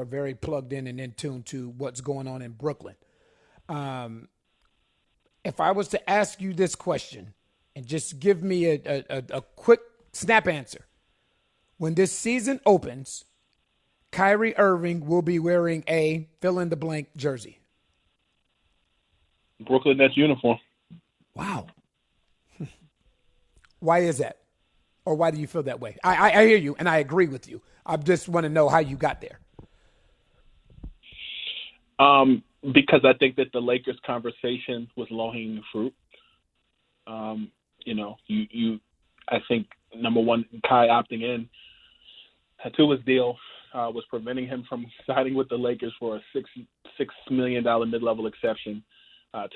are very plugged in and in tune to what's going on in Brooklyn. Um, if I was to ask you this question and just give me a quick snap answer, when this season opens, Kyrie Irving will be wearing a fill in the blank jersey. Brooklyn Nets uniform. Wow. Why is that? Or why do you feel that way? I hear you and I agree with you. I just want to know how you got there. Because I think that the Lakers conversation was low-hanging fruit. I think number one, Kai opting in to his deal was preventing him from signing with the Lakers for a $6 million mid-level exception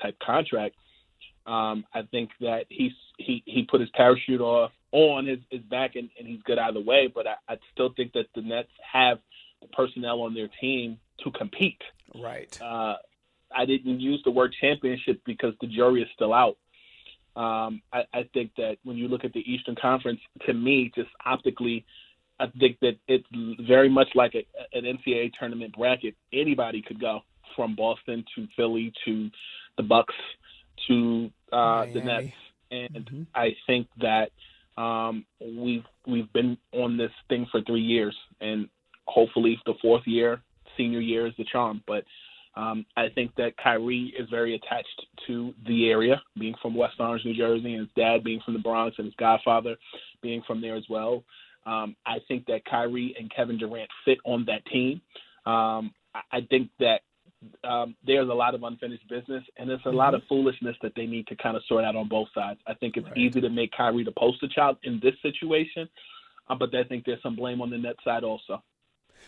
type contract. I think that he put his parachute on his back and he's good either way. But I still think that the Nets have the personnel on their team to compete. Right. I didn't use the word championship because the jury is still out. I think that when you look at the Eastern Conference, to me, just optically, I think that it's very much like an NCAA tournament bracket. Anybody could go, from Boston to Philly to the Bucks to the Nets. And I think that we've been on this thing for 3 years, and hopefully the fourth year, senior year, is the charm. But I think that Kyrie is very attached to the area, being from West Orange, New Jersey, and his dad being from the Bronx, and his godfather being from there as well. I think that Kyrie and Kevin Durant fit on that team. I think that there's a lot of unfinished business, and there's a lot of foolishness that they need to kind of sort out on both sides. I think it's easy to make Kyrie the poster child in this situation, but I think there's some blame on the net side also.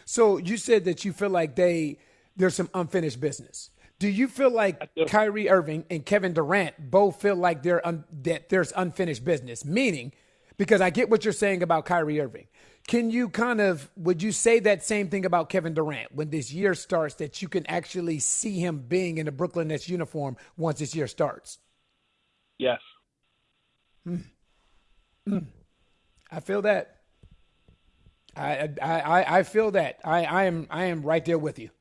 So you said that you feel like there's some unfinished business. Do you feel like Kyrie Irving and Kevin Durant both feel like that there's unfinished business? Meaning, because I get what you're saying about Kyrie Irving. Can you would you say that same thing about Kevin Durant when this year starts, that you can actually see him being in a Brooklyn Nets uniform once this year starts? Yes. I feel that. I feel that. I am right there with you.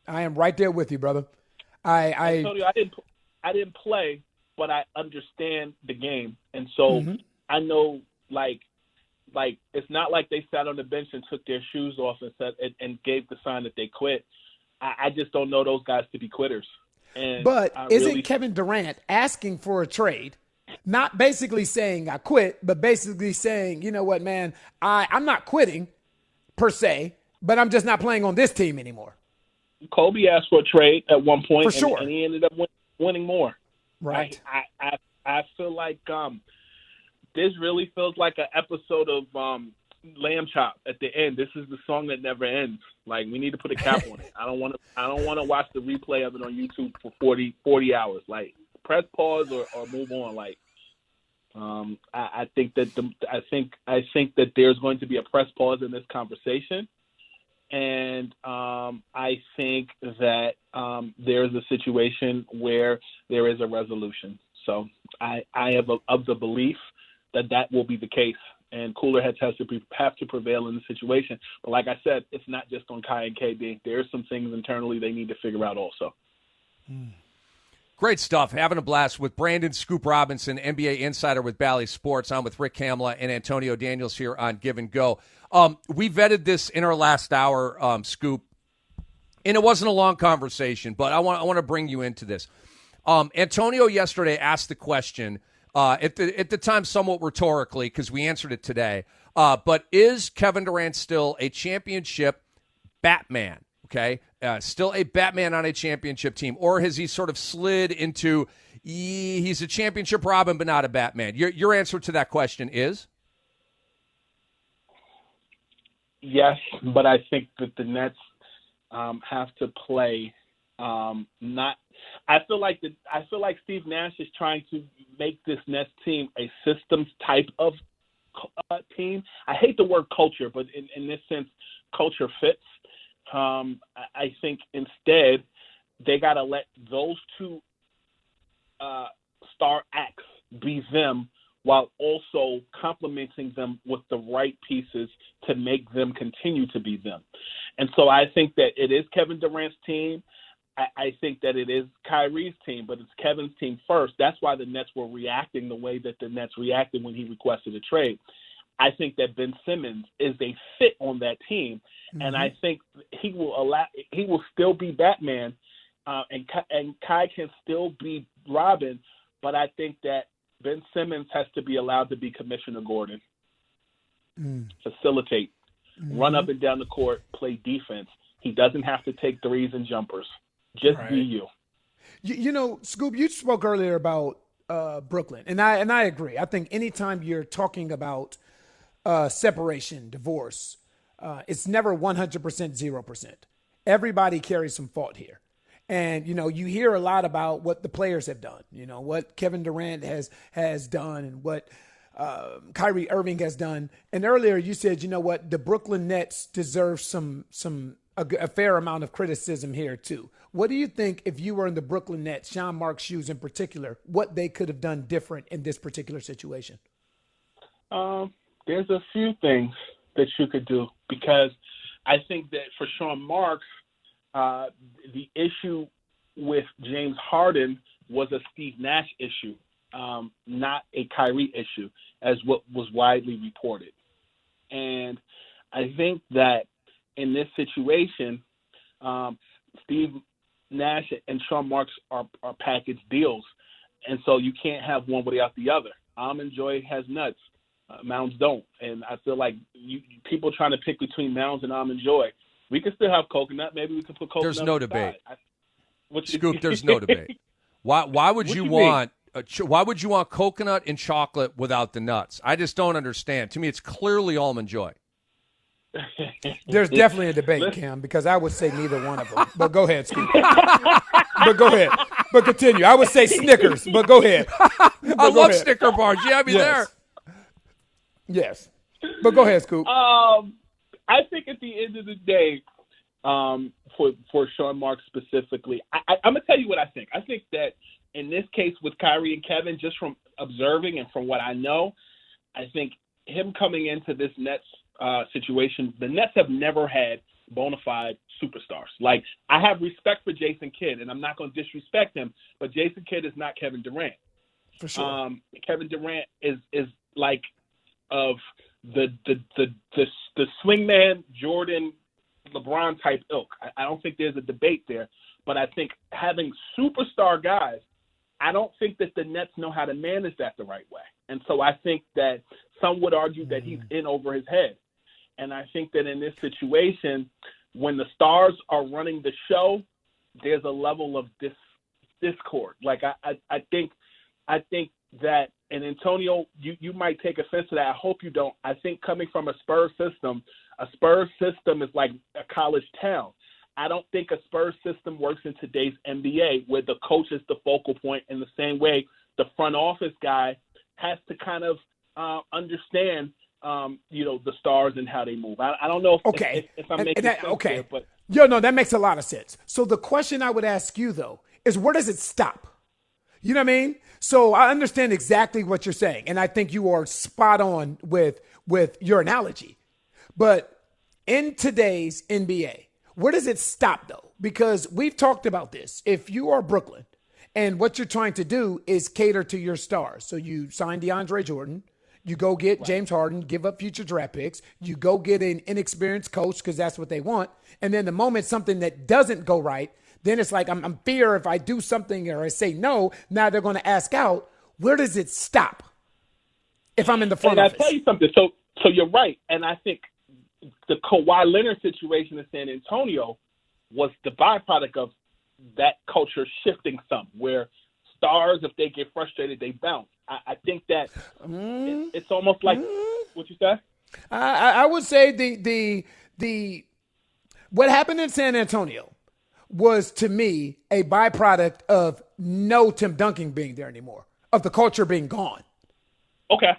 I am right there with you, brother. I told you I didn't play, but I understand the game, and so I know like it's not like they sat on the bench and took their shoes off and said and gave the sign that they quit. I just don't know those guys to be quitters. But isn't Kevin Durant asking for a trade? Not basically saying I quit, but basically saying, you know what, man, I'm not quitting per se, but I'm just not playing on this team anymore. Kobe asked for a trade at one point, for sure, and he ended up winning more. Right. I feel like this really feels like an episode of Lamb Chop at the end. This is the song that never ends. Like, we need to put a cap on it. I don't want to watch the replay of it on YouTube for 40 hours. Like, press pause or move on. Like, I think that there's going to be a press pause in this conversation, and I think that there's a situation where there is a resolution. So I have of the belief that will be the case, and cooler heads have to prevail in the situation. But like I said, it's not just on Kai and KD. There's some things internally they need to figure out also. Great stuff. Having a blast with Brandon Scoop Robinson, NBA insider with Bally Sports. I'm with Rick Kamla and Antonio Daniels here on Give and Go. We vetted this in our last hour, Scoop, and it wasn't a long conversation, but I want to bring you into this. Antonio yesterday asked the question, at the time somewhat rhetorically, because we answered it today, but is Kevin Durant still a championship Batman? Okay, still a Batman on a championship team, or has he sort of slid into he's a championship Robin but not a Batman? Your answer to that question is yes, but I think that the Nets have to play not. I feel like Steve Nash is trying to make this Nets team a systems type of team. I hate the word culture, but in this sense, culture fits. I think instead they got to let those two star acts be them while also complementing them with the right pieces to make them continue to be them. And so I think that it is Kevin Durant's team. I think that it is Kyrie's team, but it's Kevin's team first. That's why the Nets were reacting the way that the Nets reacted when he requested a trade. I think that Ben Simmons is a fit on that team, and I think he will still be Batman, and Kai can still be Robin, but I think that Ben Simmons has to be allowed to be Commissioner Gordon, facilitate, run up and down the court, play defense. He doesn't have to take threes and jumpers. Just be you. You know, Scoop, you spoke earlier about Brooklyn, and I agree. I think anytime you're talking about separation, divorce, it's never 100%, 0%. Everybody carries some fault here. And, you know, you hear a lot about what the players have done, you know, what Kevin Durant has done and what Kyrie Irving has done. And earlier you said, you know what, the Brooklyn Nets deserve a fair amount of criticism here too. What do you think, if you were in the Brooklyn Nets, Sean Marks' shoes in particular, what they could have done different in this particular situation? There's a few things that you could do, because I think that for Sean Marks, the issue with James Harden was a Steve Nash issue, not a Kyrie issue, as what was widely reported. And I think that in this situation, Steve Nash and Sean Marks are package deals, and so you can't have one without the other. Almond Joy has nuts. Mounds don't. And I feel like people trying to pick between Mounds and Almond Joy. We can still have coconut. Maybe we can put coconut. There's no debate. Scoop, there's no debate. Why would you want coconut and chocolate without the nuts? I just don't understand. To me, it's clearly Almond Joy. There's definitely a debate, Cam, because I would say neither one of them. But go ahead, Scoop. But go ahead. But continue. I would say Snickers, but go ahead. I love Snicker bars. You have me there. Yes. But go ahead, Scoop. I think at the end of the day, for Sean Marks specifically, I'm going to tell you what I think. I think that in this case with Kyrie and Kevin, just from observing and from what I know, I think him coming into this Nets situation, the Nets have never had bona fide superstars. Like, I have respect for Jason Kidd, and I'm not going to disrespect him, but Jason Kidd is not Kevin Durant. For sure. Kevin Durant is like of the swingman, Jordan, LeBron type ilk. I don't think there's a debate there, but I think having superstar guys, I don't think that the Nets know how to manage that the right way. And so I think that some would argue that he's in over his head. And I think that in this situation, when the stars are running the show, there's a level of discord. Like I think that, and Antonio, you might take offense to that. I hope you don't. I think coming from a Spurs system is like a college town. I don't think a Spurs system works in today's NBA, where the coach is the focal point in the same way the front office guy has to kind of understand, the stars and how they move. I don't know if I'm making sense there, but no, that makes a lot of sense. So the question I would ask you, though, is where does it stop? You know what I mean? So I understand exactly what you're saying, and I think you are spot on with your analogy. But in today's NBA, where does it stop, though? Because we've talked about this. If you are Brooklyn and what you're trying to do is cater to your stars, so you sign DeAndre Jordan, you go get James Harden, give up future draft picks, you go get an inexperienced coach because that's what they want, and then the moment something that doesn't go right, then it's like I'm fear if I do something or I say no, now they're going to ask out. Where does it stop if I'm in the front office? And I'll tell you something. So you're right. And I think the Kawhi Leonard situation in San Antonio was the byproduct of that culture shifting some, where stars, if they get frustrated, they bounce. I think that it's almost like what you say? I would say the what happened in San Antonio was, to me, a byproduct of no Tim Duncan being there anymore, of the culture being gone. Okay.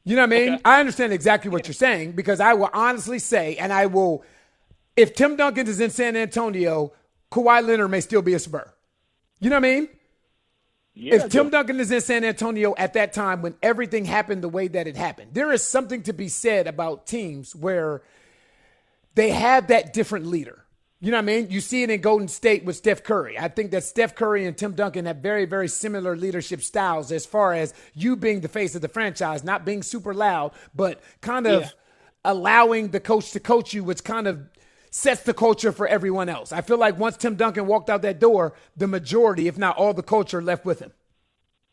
You know what I mean? Okay. I understand exactly what you're saying, because I will honestly say, and I will, if Tim Duncan is in San Antonio, Kawhi Leonard may still be a Spur. You know what I mean? if Tim Duncan is in San Antonio at that time when everything happened the way that it happened, there is something to be said about teams where they have that different leader. You know what I mean? You see it in Golden State with Steph Curry. I think that Steph Curry and Tim Duncan have very, very similar leadership styles as far as you being the face of the franchise, not being super loud, but kind of allowing the coach to coach you, which kind of sets the culture for everyone else. I feel like once Tim Duncan walked out that door, the majority, if not all the culture, left with him.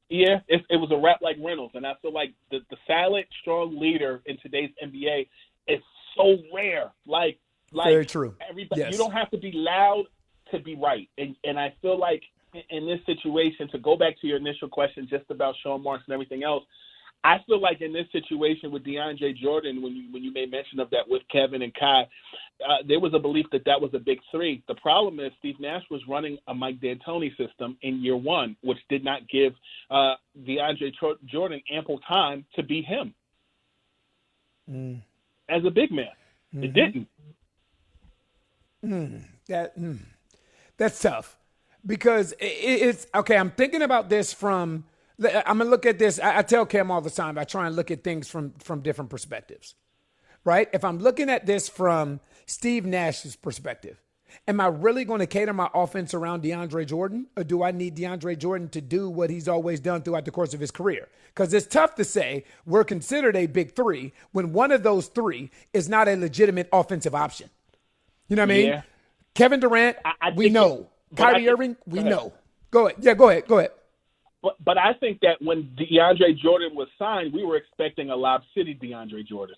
Yeah, it was a rap like Reynolds, and I feel like the silent, strong leader in today's NBA is so rare. Like very true. Everybody, yes. You don't have to be loud to be right, and I feel like in this situation, to go back to your initial question just about Sean Marks and everything else, I feel like in this situation with DeAndre Jordan, when you made mention of that with Kevin and Kai, there was a belief that was a big three. The problem is Steve Nash was running a Mike D'Antoni system in year one, which did not give DeAndre Jordan ample time to be him as a big man. Mm-hmm. It didn't. That's tough because it's okay. I'm thinking about this from. I'm gonna look at this. I tell Cam all the time. I try and look at things from different perspectives, right? If I'm looking at this from Steve Nash's perspective, am I really going to cater my offense around DeAndre Jordan, or do I need DeAndre Jordan to do what he's always done throughout the course of his career? Because it's tough to say we're considered a big three when one of those three is not a legitimate offensive option. You know what I mean? Yeah. Kevin Durant, we know. Kyrie Irving, we know. Go ahead. Yeah, go ahead. But I think that when DeAndre Jordan was signed, we were expecting a Lob City DeAndre Jordan.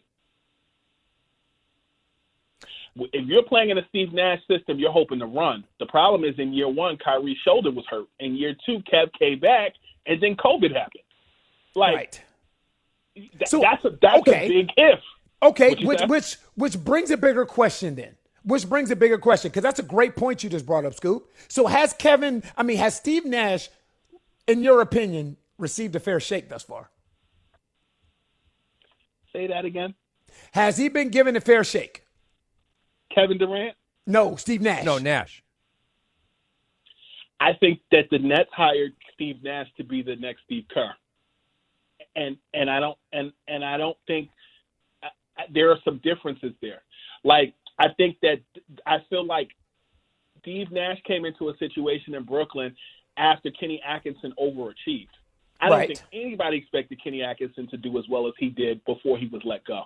If you're playing in a Steve Nash system, you're hoping to run. The problem is in year one, Kyrie's shoulder was hurt. In year two, Kev came back, and then COVID happened. Right. That's a big if. Okay, which brings a bigger question then. Because that's a great point you just brought up, Scoop. So has Steve Nash, in your opinion, received a fair shake thus far? Say that again. Has he been given a fair shake? Kevin Durant? No, Steve Nash. No, Nash. I think that the Nets hired Steve Nash to be the next Steve Kerr, and I don't think there are some differences there. Like I feel like Steve Nash came into a situation in Brooklyn after Kenny Atkinson overachieved. I don't think anybody expected Kenny Atkinson to do as well as he did before he was let go.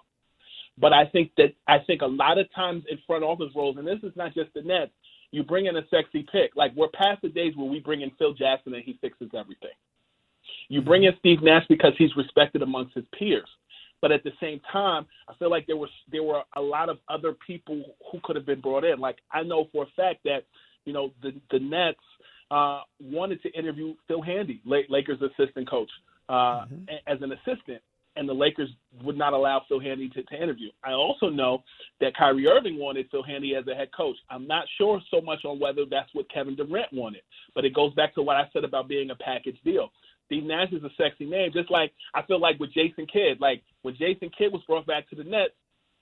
But I think a lot of times in front office roles, and this is not just the Nets, you bring in a sexy pick. Like we're past the days where we bring in Phil Jackson and he fixes everything. You bring in Steve Nash because he's respected amongst his peers. But at the same time, I feel like there were a lot of other people who could have been brought in. Like I know for a fact that, the Nets wanted to interview Phil Handy, Lakers assistant coach, as an assistant, and the Lakers would not allow Phil Handy to interview. I also know that Kyrie Irving wanted Phil Handy as a head coach. I'm not sure so much on whether that's what Kevin Durant wanted, but it goes back to what I said about being a package deal. Steve Nash is a sexy name, just like I feel like with Jason Kidd. Like when Jason Kidd was brought back to the Nets,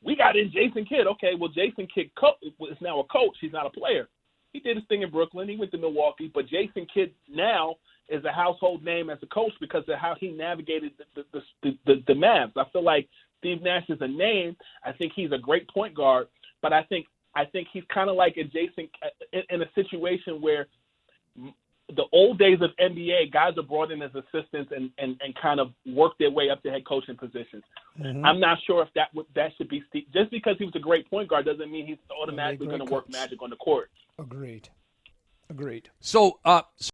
we got in Jason Kidd. Okay, well, Jason Kidd is now a coach. He's not a player. He did his thing in Brooklyn. He went to Milwaukee. But Jason Kidd now is a household name as a coach because of how he navigated the Mavs. I feel like Steve Nash is a name. I think he's a great point guard. But I think he's kind of like in a situation where the old days of NBA, guys are brought in as assistants and kind of work their way up to head coaching positions. Mm-hmm. I'm not sure if that should be Steve. Just because he was a great point guard doesn't mean he's automatically going to work magic on the court. Agreed. So